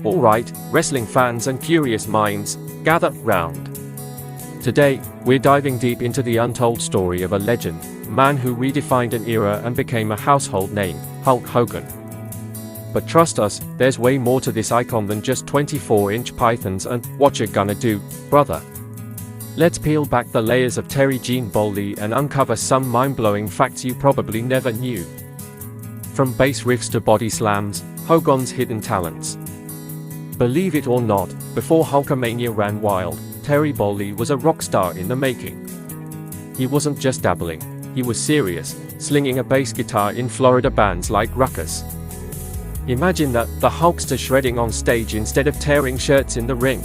Alright, wrestling fans and curious minds, gather round. Today, we're diving deep into the untold story of a legend, a man who redefined an era and became a household name, Hulk Hogan. But trust us, there's way more to this icon than just 24-inch pythons and what you gonna do, brother. Let's peel back the layers of Terry Gene Bollea and uncover some mind-blowing facts you probably never knew. From bass riffs to body slams, Hogan's hidden talents. Believe it or not, before Hulkamania ran wild, Terry Bollea was a rock star in the making. He wasn't just dabbling, he was serious, slinging a bass guitar in Florida bands like Ruckus. Imagine that, the Hulkster shredding on stage instead of tearing shirts in the ring.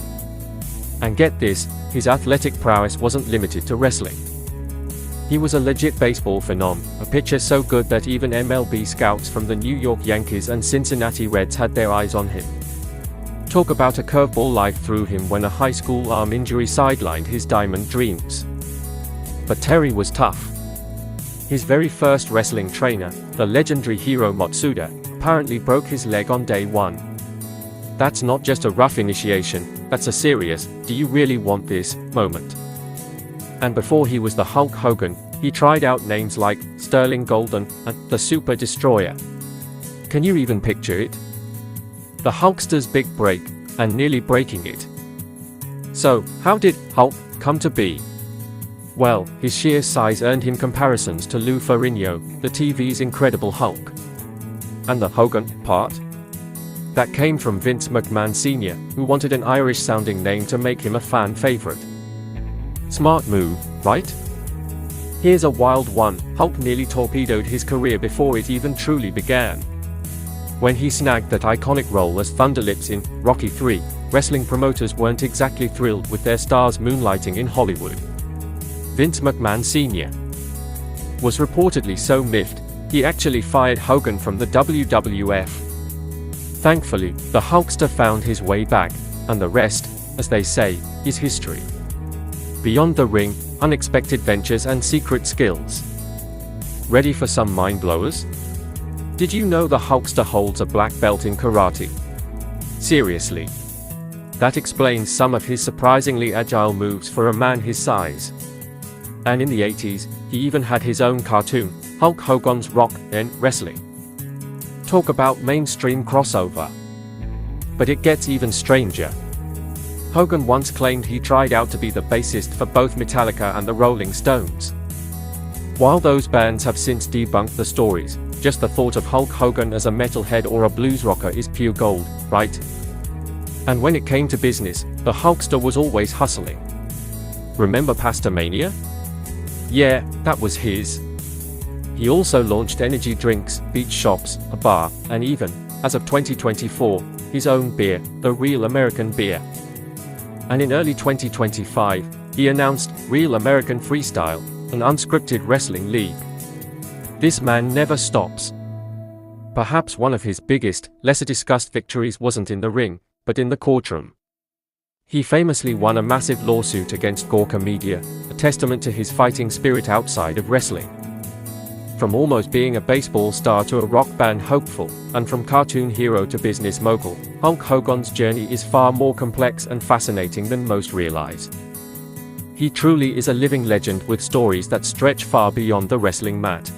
And get this, his athletic prowess wasn't limited to wrestling. He was a legit baseball phenom, a pitcher so good that even MLB scouts from the New York Yankees and Cincinnati Reds had their eyes on him. Talk about a curveball life threw him when a high school arm injury sidelined his diamond dreams. But Terry was tough. His very first wrestling trainer, the legendary Hiro Matsuda, apparently broke his leg on day one. That's not just a rough initiation, that's a serious, do you really want this, moment. And before he was the Hulk Hogan, he tried out names like Sterling Golden and the Super Destroyer. Can you even picture it? The Hulkster's big break, and nearly breaking it. So, how did Hulk come to be? Well, his sheer size earned him comparisons to Lou Ferrigno, the TV's Incredible Hulk. And the Hogan part? That came from Vince McMahon Sr., who wanted an Irish-sounding name to make him a fan favorite. Smart move, right? Here's a wild one, Hulk nearly torpedoed his career before it even truly began. When he snagged that iconic role as Thunderlips in Rocky III, wrestling promoters weren't exactly thrilled with their stars moonlighting in Hollywood. Vince McMahon Sr. was reportedly so miffed, he actually fired Hogan from the WWF. Thankfully, the Hulkster found his way back, and the rest, as they say, is history. Beyond the ring, unexpected ventures and secret skills. Ready for some mind-blowers? Did you know the Hulkster holds a black belt in karate? Seriously. That explains some of his surprisingly agile moves for a man his size. And in the 80s, he even had his own cartoon, Hulk Hogan's Rock and Wrestling. Talk about mainstream crossover. But it gets even stranger. Hogan once claimed he tried out to be the bassist for both Metallica and the Rolling Stones. While those bands have since debunked the stories, just the thought of Hulk Hogan as a metalhead or a blues rocker is pure gold, right? And when it came to business, the Hulkster was always hustling. Remember Pastamania? Yeah, that was his. He also launched energy drinks, beach shops, a bar, and even, as of 2024, his own beer, the Real American Beer. And in early 2025, he announced Real American Freestyle, an unscripted wrestling league. This man never stops. Perhaps one of his biggest, lesser discussed victories wasn't in the ring, but in the courtroom. He famously won a massive lawsuit against Parakeet Media, a testament to his fighting spirit outside of wrestling. From almost being a baseball star to a rock band hopeful, and from cartoon hero to business mogul, Hulk Hogan's journey is far more complex and fascinating than most realize. He truly is a living legend with stories that stretch far beyond the wrestling mat.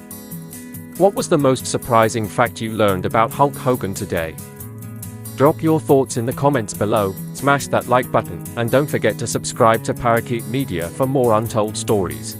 What was the most surprising fact you learned about Hulk Hogan today? Drop your thoughts in the comments below, smash that like button, and don't forget to subscribe to Parakeet Media for more untold stories.